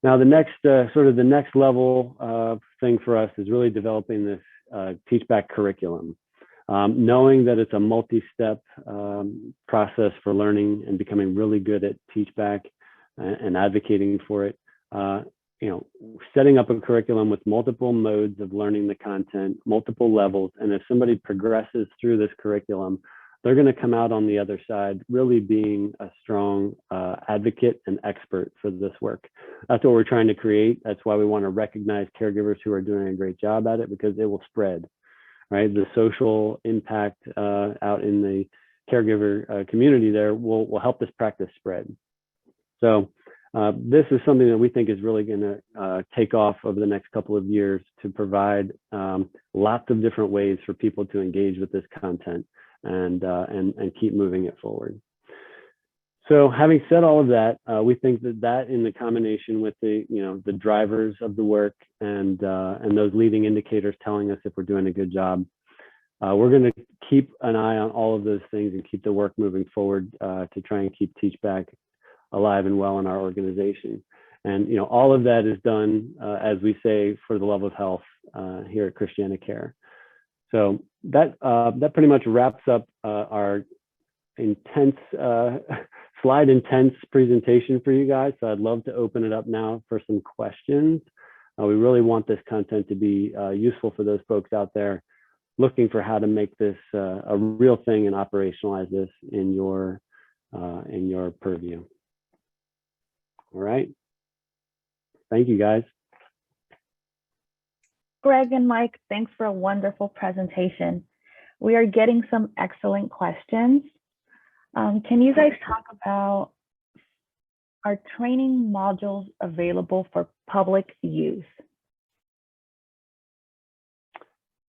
Now, the next the next level thing for us is really developing this Teachback curriculum. Knowing that it's a multi-step process for learning and becoming really good at Teachback and advocating for it, setting up a curriculum with multiple modes of learning the content, multiple levels, and if somebody progresses through this curriculum, they're going to come out on the other side really being a strong advocate and expert for this work. That's what we're trying to create. That's why we want to recognize caregivers who are doing a great job at it, because it will spread, right? The social impact out in the caregiver community there will help this practice spread. So this is something that we think is really going to take off over the next couple of years to provide lots of different ways for people to engage with this content and keep moving it forward. So having said all of that, we think that in the combination with the drivers of the work and those leading indicators telling us if we're doing a good job, we're going to keep an eye on all of those things and keep the work moving forward to try and keep Teachback alive and well in our organization. And all of that is done, as we say, for the love of health here at Christiana Care. So that pretty much wraps up our intense slide intense presentation for you guys. So I'd love to open it up now for some questions. We really want this content to be useful for those folks out there looking for how to make this a real thing and operationalize this in your purview. All right. Thank you, guys. Greg and Mike, thanks for a wonderful presentation. We are getting some excellent questions. Can you guys talk about our training modules available for public use?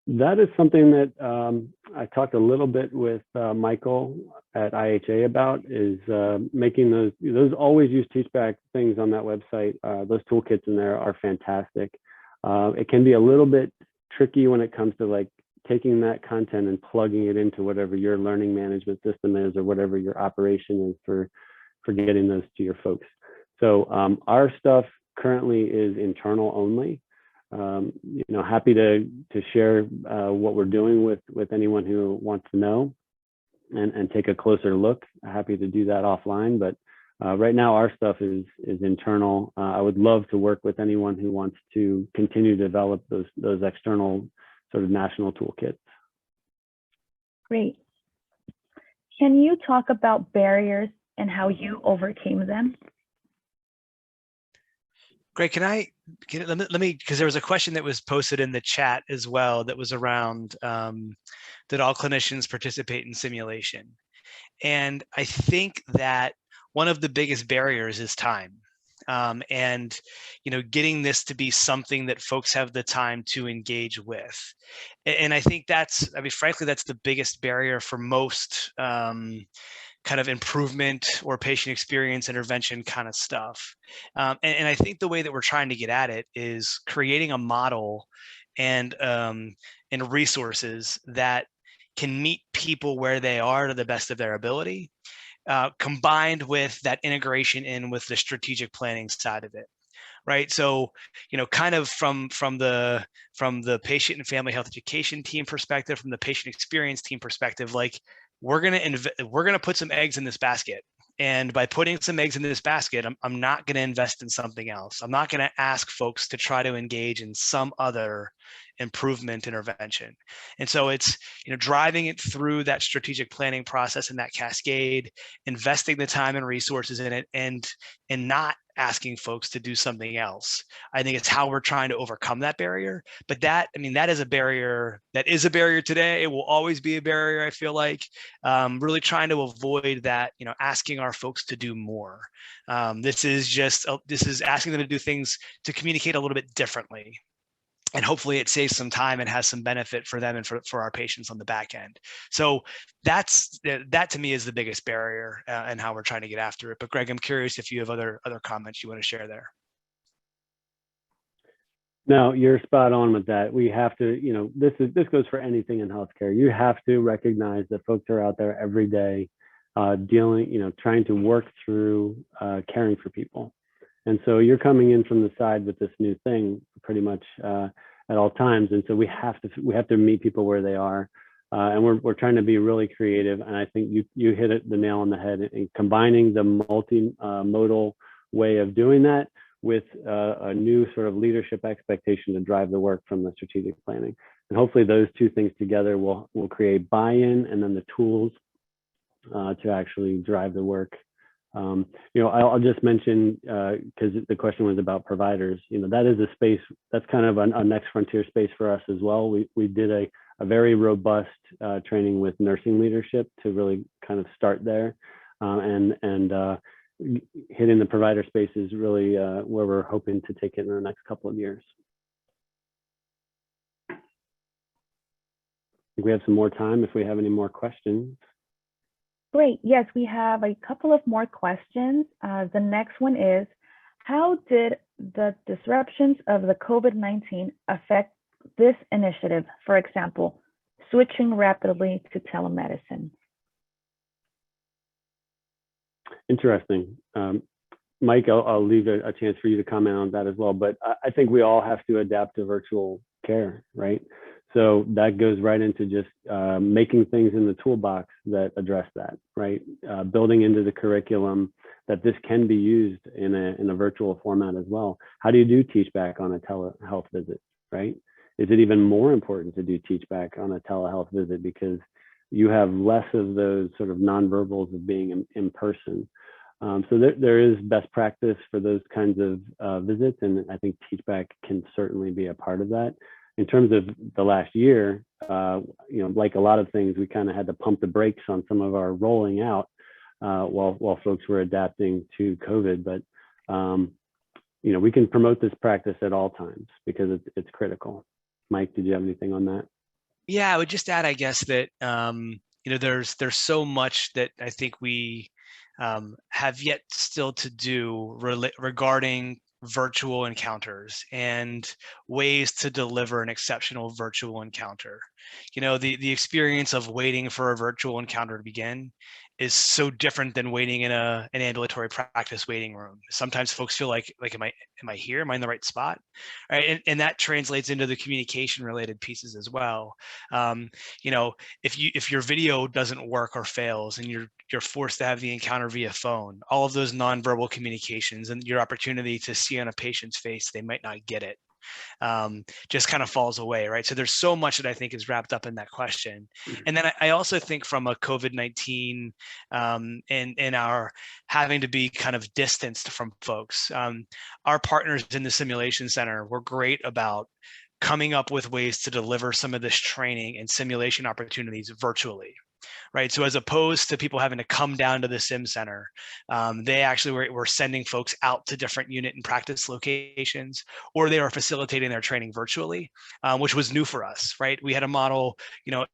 That is something that I talked a little bit with Michael at IHA about, is making those always use teach back things on that website. Those toolkits in there are fantastic. It can be a little bit tricky when it comes to like taking that content and plugging it into whatever your learning management system is or whatever your operation is for getting those to your folks. So our stuff currently is internal only. Happy to share what we're doing with anyone who wants to know and take a closer look. Happy to do that offline, but right now our stuff is internal. I would love to work with anyone who wants to continue to develop those external sort of national toolkits. Great. Can you talk about barriers and how you overcame them? Greg, let me, because there was a question that was posted in the chat as well that was around, did all clinicians participate in simulation? And I think that one of the biggest barriers is time. And getting this to be something that folks have the time to engage with. And I think frankly, that's the biggest barrier for most kind of improvement or patient experience intervention kind of stuff. And I think the way that we're trying to get at it is creating a model and resources that can meet people where they are to the best of their ability, combined with that integration in with the strategic planning side of it, right? So, kind of from the patient and family health education team perspective, from the patient experience team perspective, like we're gonna put some eggs in this basket. And by putting some eggs in this basket, I'm not going to invest in something else. I'm not going to ask folks to try to engage in some other improvement intervention. And so it's, driving it through that strategic planning process and that cascade, investing the time and resources in it, and not asking folks to do something else. I think it's how we're trying to overcome that barrier. But that is a barrier today. It will always be a barrier, I feel like. Really trying to avoid that, asking our folks to do more. This is asking them to do things to communicate a little bit differently. And hopefully it saves some time and has some benefit for them and for our patients on the back end. So that to me is the biggest barrier and how we're trying to get after it. But Greg, I'm curious if you have other comments you want to share there. No, you're spot on with that. We have to, this goes for anything in healthcare. You have to recognize that folks are out there every day trying to work through caring for people. And so you're coming in from the side with this new thing pretty much at all times. And so we have to meet people where they are. And we're trying to be really creative. And I think you hit the nail on the head in combining the multimodal way of doing that with a new sort of leadership expectation to drive the work from the strategic planning. And hopefully those two things together will create buy-in and then the tools to actually drive the work. I'll just mention, because the question was about providers, that is a space that's kind of a next frontier space for us as well. We did a very robust training with nursing leadership to really kind of start there, and hitting the provider space is really where we're hoping to take it in the next couple of years. I think we have some more time if we have any more questions. Great. Yes, we have a couple of more questions. The next one is, how did the disruptions of the COVID-19 affect this initiative? For example, switching rapidly to telemedicine. Interesting. Mike, I'll leave a chance for you to comment on that as well. But I think we all have to adapt to virtual care, right? So that goes right into just making things in the toolbox that address that, right? Building into the curriculum that this can be used in a virtual format as well. How do you do teach back on a telehealth visit, right? Is it even more important to do teach back on a telehealth visit because you have less of those sort of nonverbals of being in person? So there is best practice for those kinds of visits, and I think teach back can certainly be a part of that. In terms of the last year, like a lot of things, we kind of had to pump the brakes on some of our rolling out while folks were adapting to COVID. But we can promote this practice at all times because it's critical. Mike, did you have anything on that? Yeah, I would just add, I guess, that there's so much that I think we have yet still to do regarding virtual encounters and ways to deliver an exceptional virtual encounter. The experience of waiting for a virtual encounter to begin is so different than waiting in an ambulatory practice waiting room. Sometimes folks feel like am I here? Am I in the right spot? Right, and that translates into the communication related pieces as well. If your video doesn't work or fails and you're forced to have the encounter via phone, all of those nonverbal communications and your opportunity to see on a patient's face they might not get it just kind of falls away, right? So there's so much that I think is wrapped up in that question. And then I also think from a COVID-19 and our having to be kind of distanced from folks, our partners in the simulation center were great about coming up with ways to deliver some of this training and simulation opportunities virtually. Right. So as opposed to people having to come down to the sim center, they actually were sending folks out to different unit and practice locations, or they were facilitating their training virtually, which was new for us. Right. We had a model,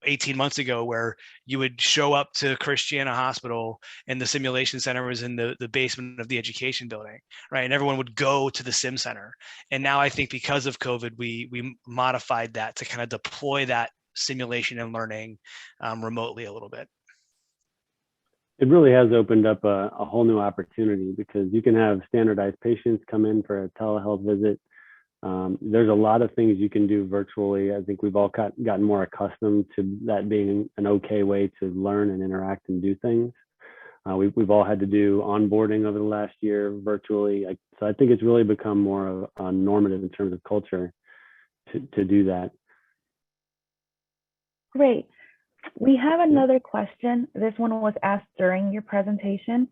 18 months ago where you would show up to Christiana Hospital and the simulation center was in the basement of the education building. Right. And everyone would go to the sim center. And now I think because of COVID, we modified that to kind of deploy that simulation and learning remotely a little bit. It really has opened up a whole new opportunity because you can have standardized patients come in for a telehealth visit. There's a lot of things you can do virtually. I think we've all gotten more accustomed to that being an okay way to learn and interact and do things. We've all had to do onboarding over the last year virtually. So I think it's really become more of a normative in terms of culture to do that. Great. We have another question. This one was asked during your presentation.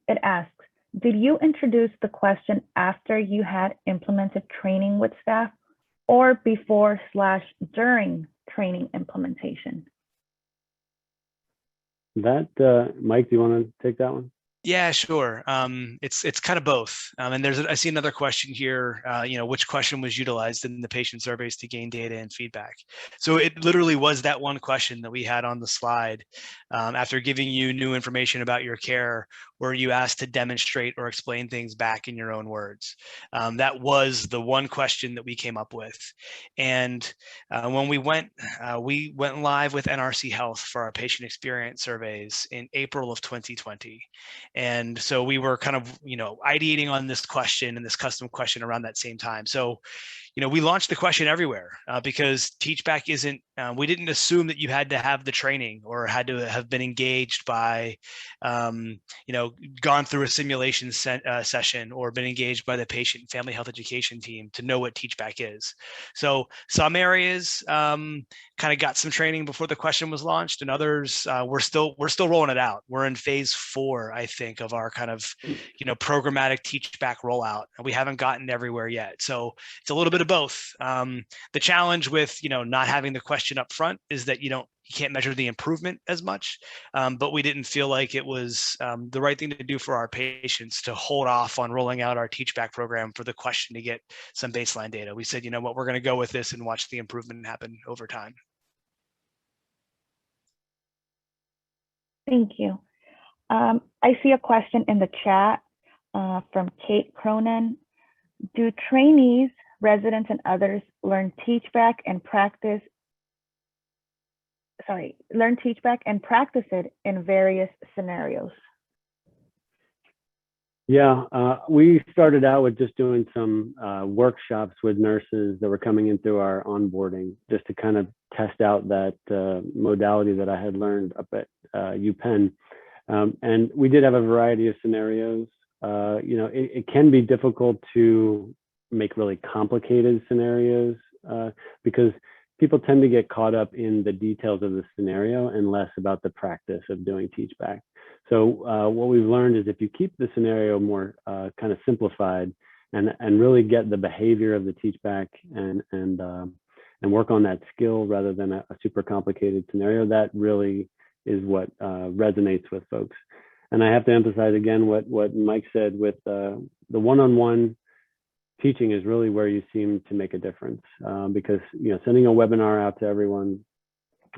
It asks, did you introduce the question after you had implemented training with staff or before/during training implementation? That, Mike, do you want to take that one? Yeah, sure. It's kind of both. And I see another question here, which question was utilized in the patient surveys to gain data and feedback? So it literally was that one question that we had on the slide. After giving you new information about your care, were you asked to demonstrate or explain things back in your own words? That was the one question that we came up with. And when we went live with NRC Health for our patient experience surveys in April of 2020. And so we were kind of, ideating on this question and this custom question around that same time. So, we launched the question everywhere because Teachback isn't, we didn't assume that you had to have the training or had to have been engaged by, gone through a simulation session or been engaged by the patient and family health education team to know what Teachback is. So some areas kind of got some training before the question was launched, and others we're still rolling it out. We're in phase 4, I think, of our kind of, programmatic Teachback rollout, and we haven't gotten everywhere yet. So it's a little bit of both. The challenge with, not having the question up front is that you can't measure the improvement as much, but we didn't feel like it was the right thing to do for our patients to hold off on rolling out our Teachback program for the question to get some baseline data. We said, we're going to go with this and watch the improvement happen over time. Thank you. I see a question in the chat from Kate Cronin. Do trainees, residents, and others learn Teachback and practice it in various scenarios? Yeah, we started out with just doing some workshops with nurses that were coming in through our onboarding, just to kind of test out that modality that I had learned up at UPenn. And we did have a variety of scenarios. It can be difficult to make really complicated scenarios because people tend to get caught up in the details of the scenario and less about the practice of doing teach back. So what we've learned is if you keep the scenario more kind of simplified and really get the behavior of the teach back and work on that skill rather than a super complicated scenario, that really is what resonates with folks. And I have to emphasize again what Mike said with the one-on-one teaching is really where you seem to make a difference because sending a webinar out to everyone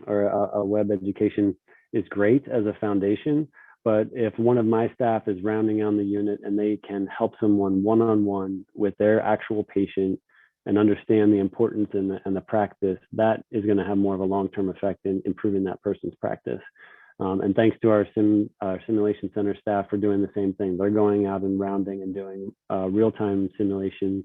or a web education is great as a foundation. But if one of my staff is rounding on the unit and they can help someone one-on-one with their actual patient and understand the importance and the practice, that is going to have more of a long-term effect in improving that person's practice. And thanks to our simulation center staff for doing the same thing. They're going out and rounding and doing real-time simulation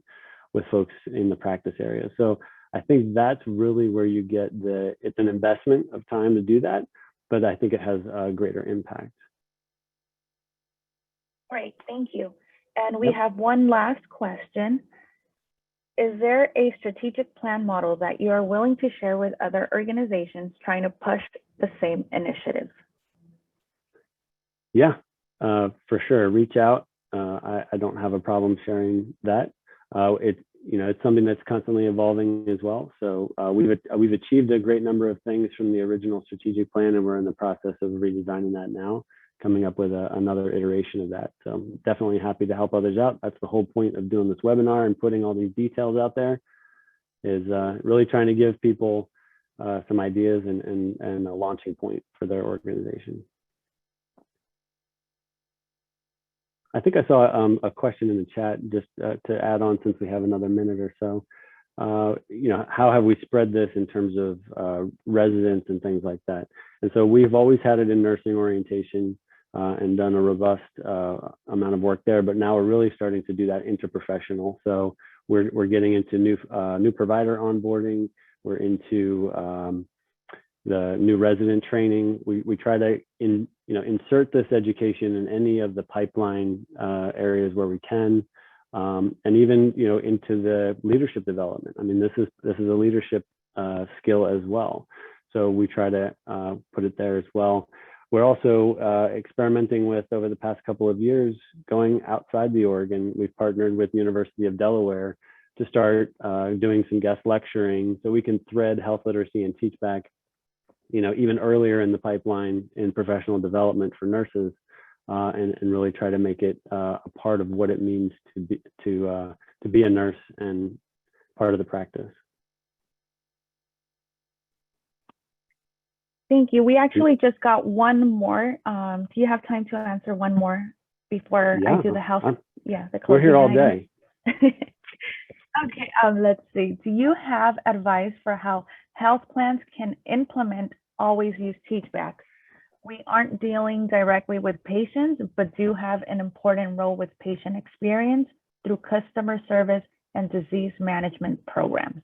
with folks in the practice area. So I think that's really where you get it's an investment of time to do that, but I think it has a greater impact. Great, thank you. And we have one last question. Is there a strategic plan model that you are willing to share with other organizations trying to push the same initiative? Yeah, for sure. Reach out. I don't have a problem sharing that. It's something that's constantly evolving as well. So we've achieved a great number of things from the original strategic plan, and we're in the process of redesigning that now, coming up with another iteration of that. So I'm definitely happy to help others out. That's the whole point of doing this webinar and putting all these details out there, is really trying to give people some ideas and a launching point for their organization. I think I saw a question in the chat just to add on, since we have another minute or so. How have we spread this in terms of residents and things like that? And so we've always had it in nursing orientation and done a robust amount of work there, but now we're really starting to do that interprofessional. So we're getting into new provider onboarding. We're into the new resident training. We try to insert this education in any of the pipeline areas where we can, and even into the leadership development. I mean, this is a leadership skill as well. So we try to put it there as well. We're also experimenting with, over the past couple of years, going outside the org, and we've partnered with the University of Delaware to start doing some guest lecturing so we can thread health literacy and teach back even earlier in the pipeline in professional development for nurses, and really try to make it a part of what it means to be a nurse and part of the practice. Thank you. We actually just got one more. Do you have time to answer one more before I do the health? The we're here all day. Okay, let's see. Do you have advice for how health plans can implement always use teach back? We aren't dealing directly with patients, but do have an important role with patient experience through customer service and disease management programs.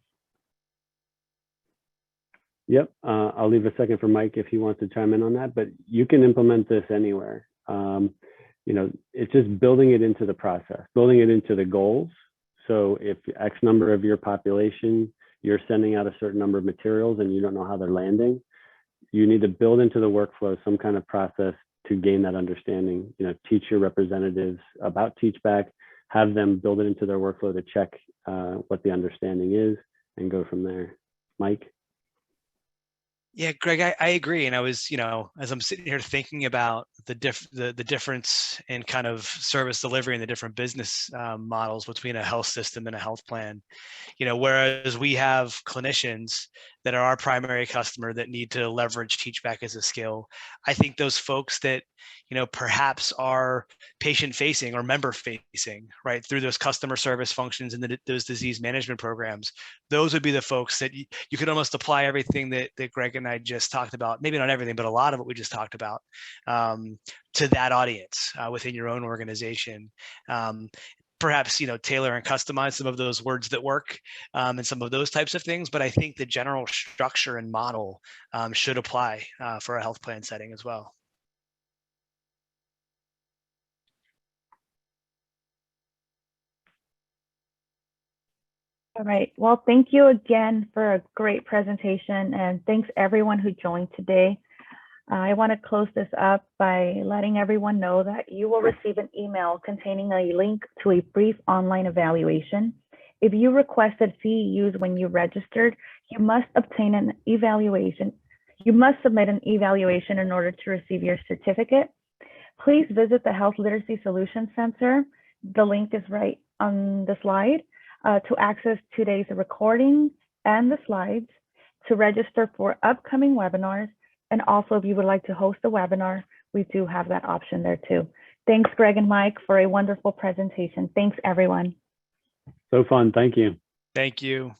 Yep, I'll leave a second for Mike if he wants to chime in on that, but you can implement this anywhere. It's just building it into the process, building it into the goals. So if X number of your population, you're sending out a certain number of materials and you don't know how they're landing, you need to build into the workflow some kind of process to gain that understanding. Teach your representatives about teach back, have them build it into their workflow to check what the understanding is, and go from there. Mike? Yeah, Greg, I agree. And I was, as I'm sitting here thinking about the difference in kind of service delivery and the different business models between a health system and a health plan, whereas we have clinicians that are our primary customer that need to leverage teachback as a skill. I think those folks that, perhaps are patient facing or member facing, right, through those customer service functions and those disease management programs, those would be the folks that you could almost apply everything that Greg and I just talked about, maybe not everything, but a lot of what we just talked about, to that audience within your own organization. Perhaps, tailor and customize some of those words that work and some of those types of things. But I think the general structure and model should apply for a health plan setting as well. All right. Well, thank you again for a great presentation, and thanks everyone who joined today. I want to close this up by letting everyone know that you will receive an email containing a link to a brief online evaluation. If you requested CEUs when you registered, you must obtain an evaluation. You must submit an evaluation in order to receive your certificate. Please visit the Health Literacy Solutions Center. The link is right on the slide to access today's recording and the slides, to register for upcoming webinars. And also, if you would like to host a webinar, we do have that option there too. Thanks, Greg and Mike, for a wonderful presentation. Thanks, everyone. So fun. Thank you. Thank you.